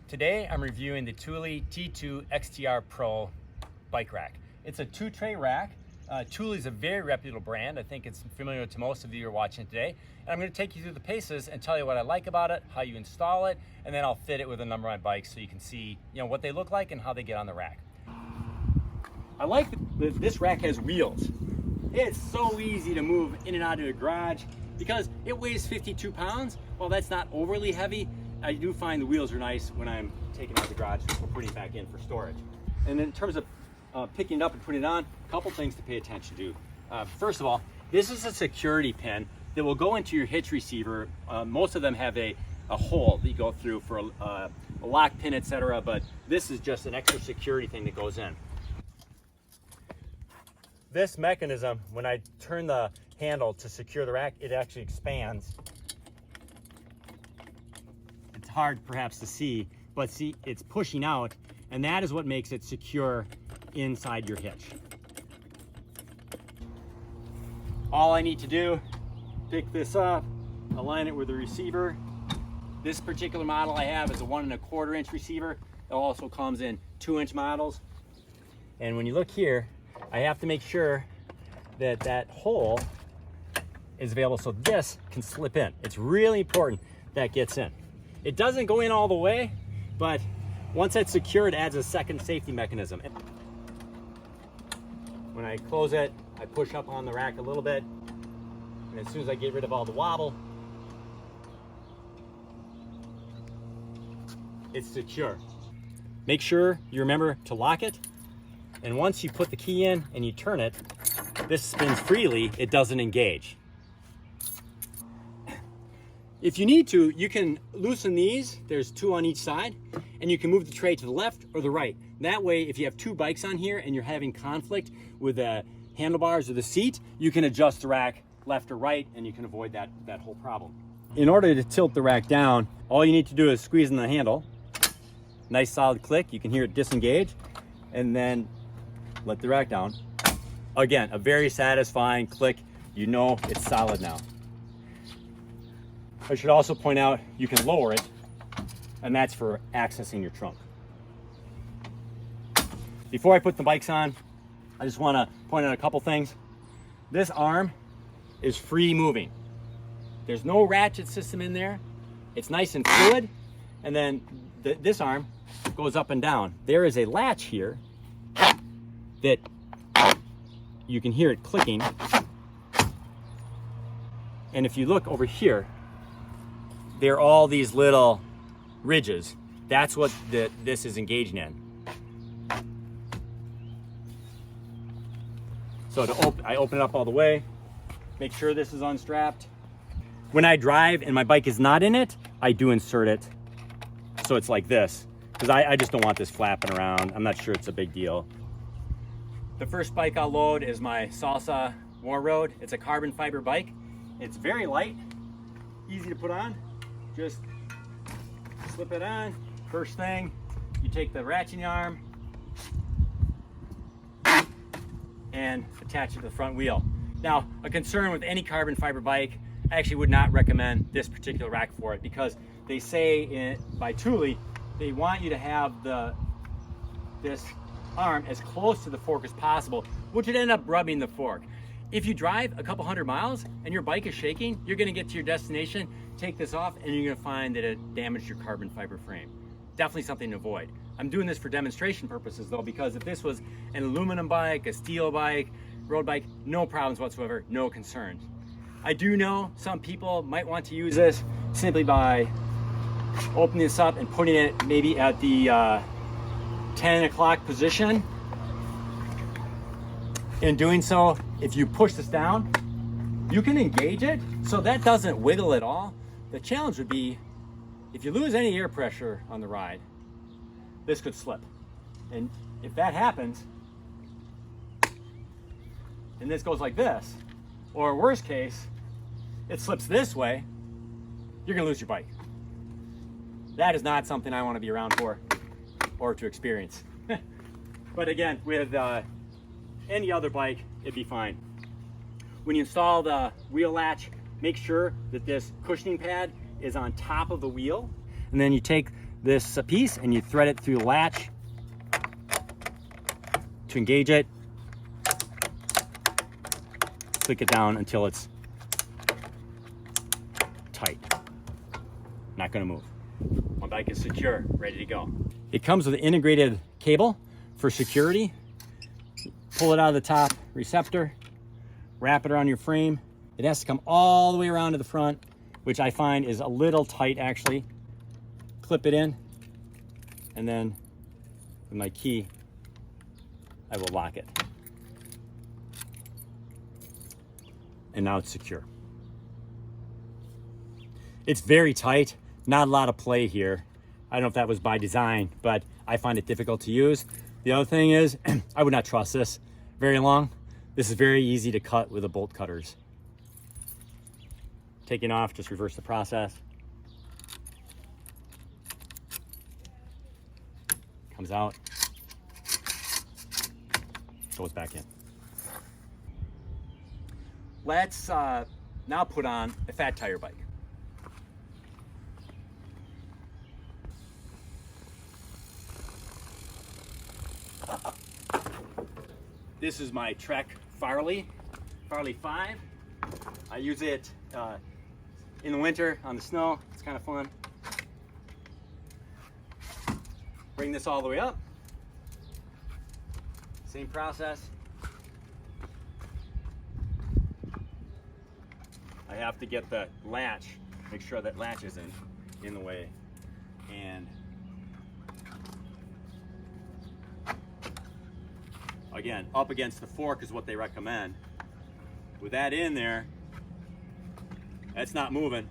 Today I'm reviewing the Thule T2 XTR Pro bike rack. It's a 2-tray rack. Thule is a very reputable brand. I think it's familiar to most of you who are watching today. And I'm going to take you through the paces and tell you what I like about it, how you install it, and then I'll fit it with a number on bikes so you can see what they look like and how they get on the rack. I like that this rack has wheels. It's so easy to move in and out of the garage because it weighs 52 pounds. While that's not overly heavy, I do find the wheels are nice when I'm taking it out of the garage or putting it back in for storage. And in terms of picking it up and putting it on, a couple things to pay attention to. First of all, this is a security pin that will go into your hitch receiver. Most of them have a hole that you go through for a lock pin, etc. But this is just an extra security thing that goes in. This mechanism, when I turn the handle to secure the rack, it actually expands. It's hard perhaps to see, but see, it's pushing out, and that is what makes it secure inside your hitch. All I need to do, pick this up, align it with the receiver. This particular model I have is a 1 1/4 inch receiver. It also comes in 2-inch models. And when you look here, I have to make sure that that hole is available so this can slip in. It's really important that gets in. It doesn't go in all the way, but once that's secured, it adds a second safety mechanism. When I close it, I push up on the rack a little bit, and as soon as I get rid of all the wobble, it's secure. Make sure you remember to lock it, and once you put the key in and you turn it, this spins freely, it doesn't engage. If you need to, you can loosen these, there's 2 on each side, and you can move the tray to the left or the right. That way, if you have 2 bikes on here and you're having conflict with the handlebars or the seat, you can adjust the rack left or right, and you can avoid that whole problem. In order to tilt the rack down, all you need to do is squeeze in the handle. Nice solid click, you can hear it disengage, and then let the rack down. Again, a very satisfying click. You know it's solid now. I should also point out you can lower it, and that's for accessing your trunk. Before I put the bikes on, I just want to point out a couple things. This arm is free moving. There's no ratchet system in there. It's nice and fluid, and then this arm goes up and down. There is a latch here that you can hear it clicking, and if you look over here, there are all these little ridges. That's what this is engaging in. So I open it up all the way, make sure this is unstrapped. When I drive and my bike is not in it, I do insert it so it's like this, because I just don't want this flapping around. I'm not sure it's a big deal. The first bike I'll load is my Salsa War Road. It's a carbon fiber bike. It's very light, easy to put on. Just slip it on. First thing, you take the ratcheting arm and attach it to the front wheel. Now, a concern with any carbon fiber bike, I actually would not recommend this particular rack for it, because they say by Thule, they want you to have this arm as close to the fork as possible, which would end up rubbing the fork. If you drive a couple 100 miles and your bike is shaking, you're gonna get to your destination, take this off, and you're gonna find that it damaged your carbon fiber frame. Definitely something to avoid. I'm doing this for demonstration purposes though, because if this was an aluminum bike, a steel bike, road bike, no problems whatsoever, no concerns. I do know some people might want to use this simply by opening this up and putting it maybe at the 10 o'clock position. In doing so, if you push this down, you can engage it so that doesn't wiggle at all. The challenge would be if you lose any air pressure on the ride, this could slip. And if that happens, and this goes like this, or worst case, it slips this way, you're gonna lose your bike. That is not something I wanna be around for or to experience. But again, with any other bike, it'd be fine. When you install the wheel latch, make sure that this cushioning pad is on top of the wheel, and then you take this piece and you thread it through the latch to engage it. Click it down until it's tight. Not gonna move. My bike is secure, ready to go. It comes with an integrated cable for security. Pull it out of the top receptor, wrap it around your frame. It has to come all the way around to the front, which I find is a little tight actually. Clip it in, and then with my key, I will lock it. And now it's secure. It's very tight, not a lot of play here. I don't know if that was by design, but I find it difficult to use. The other thing is, I would not trust this very long. This is very easy to cut with the bolt cutters. Taking off, just reverse the process. Comes out, goes back in. Let's now put on a fat tire bike. This is my Trek Farley 5. I use it in the winter on the snow. It's kind of fun. Bring this all the way up. Same process. I have to get the latch, make sure that latch isn't in the way. And again, up against the fork is what they recommend. With that in there, that's not moving.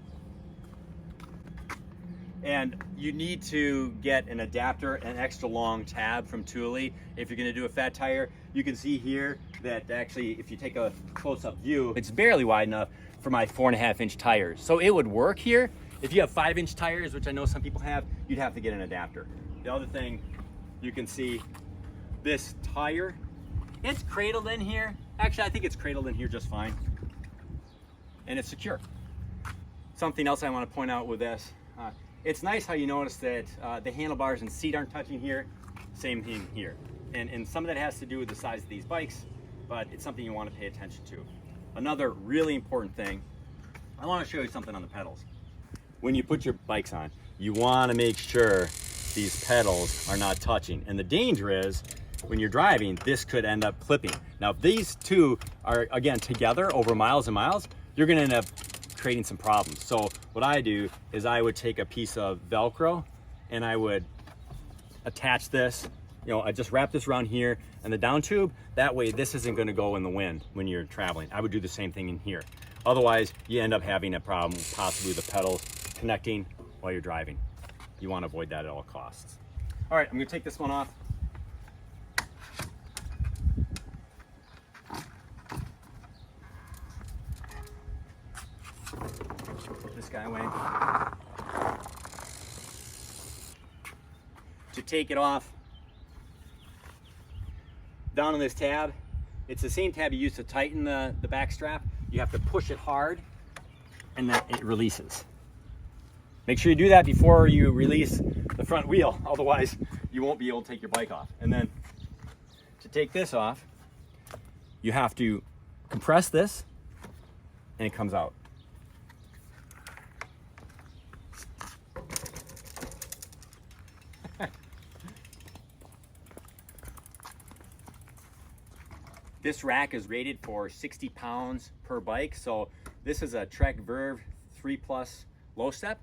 And you need to get an adapter, an extra long tab from Thule if you're gonna do a fat tire. You can see here that actually, if you take a close-up view, it's barely wide enough for my 4.5-inch tires. So it would work here. If you have 5-inch tires, which I know some people have, you'd have to get an adapter. The other thing, you can see this tire, it's cradled in here. Actually, I think it's cradled in here just fine. And it's secure. Something else I want to point out with this, it's nice how you notice that the handlebars and seat aren't touching here. Same thing here. And some of that has to do with the size of these bikes, but it's something you want to pay attention to. Another really important thing, I want to show you something on the pedals. When you put your bikes on, you want to make sure these pedals are not touching. And the danger is, when you're driving, this could end up clipping. Now, if these two are, again, together over miles and miles, you're gonna end up creating some problems. So what I do is I would take a piece of Velcro and I would attach this, I just wrap this around here and the down tube. That way this isn't gonna go in the wind when you're traveling. I would do the same thing in here. Otherwise, you end up having a problem, possibly the pedals connecting while you're driving. You wanna avoid that at all costs. All right, I'm gonna take this one off. Put this guy away. To take it off, down on this tab, it's the same tab you use to tighten the back strap. You have to push it hard and then it releases. Make sure you do that before you release the front wheel, otherwise you won't be able to take your bike off. And then to take this off, you have to compress this and it comes out. This rack is rated for 60 pounds per bike. So this is a Trek Verve 3 Plus low step.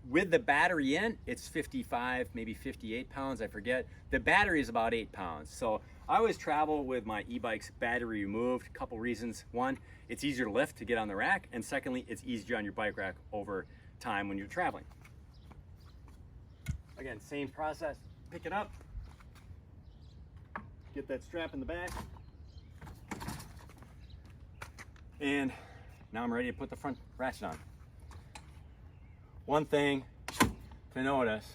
With the battery in, it's 55, maybe 58 pounds, I forget. The battery is about 8 pounds. So I always travel with my e-bikes battery removed. A couple reasons. One, it's easier to lift to get on the rack. And secondly, it's easier on your bike rack over time when you're traveling. Again, same process. Pick it up. Get that strap in the back. And now I'm ready to put the front ratchet on. One thing to notice,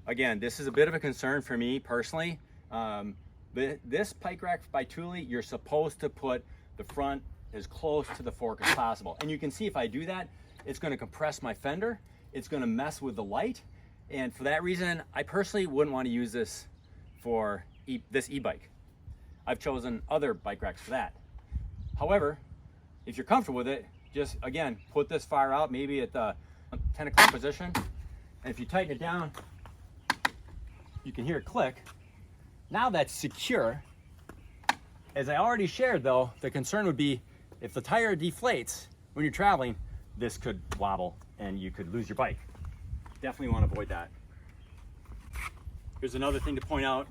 again, this is a bit of a concern for me personally. This bike rack by Thule, you're supposed to put the front as close to the fork as possible. And you can see if I do that, it's going to compress my fender it's gonna mess with the light. And for that reason, I personally wouldn't want to use this for this e-bike. I've chosen other bike racks for that. However, if you're comfortable with it, just again, put this far out, maybe at the 10 o'clock position. And if you tighten it down, you can hear it click. Now that's secure. As I already shared though, the concern would be if the tire deflates when you're traveling, this could wobble and you could lose your bike. Definitely want to avoid that. Here's another thing to point out.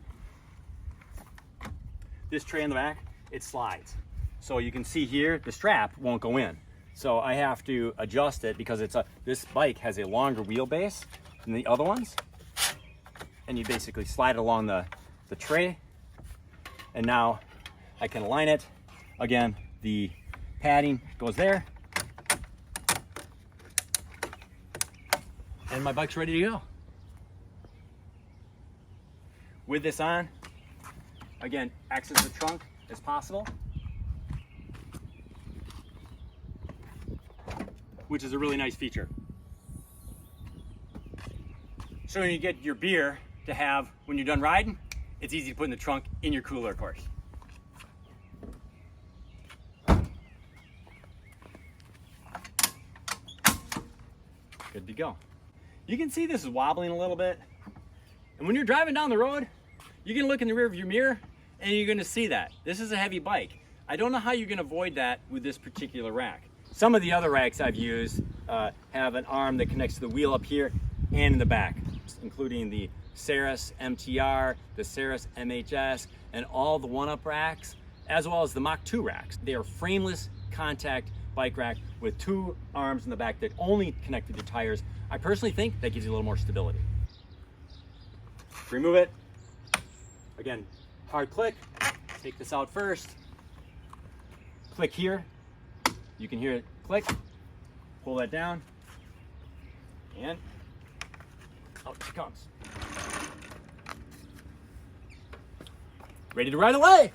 This tray in the back, it slides. So you can see here, the strap won't go in. So I have to adjust it because this bike has a longer wheelbase than the other ones. And you basically slide it along the tray. And now I can align it. Again, the padding goes there. And my bike's ready to go. With this on, again, access the trunk as possible, which is a really nice feature. So when you get your beer to have when you're done riding, it's easy to put in the trunk in your cooler, of course. Good to go. You can see this is wobbling a little bit. And when you're driving down the road, you can look in the rear view mirror and you're gonna see that. This is a heavy bike. I don't know how you can avoid that with this particular rack. Some of the other racks I've used have an arm that connects to the wheel up here and in the back, including the Ceres MTR, the Ceres MHS, and all the one-up racks, as well as the Mach 2 racks. They are frameless contact bike rack with two arms in the back that only connect to the tires. I personally think that gives you a little more stability. Remove it. Again, hard click. Take this out first. Click here. You can hear it click. Pull that down. And out she comes. Ready to ride away.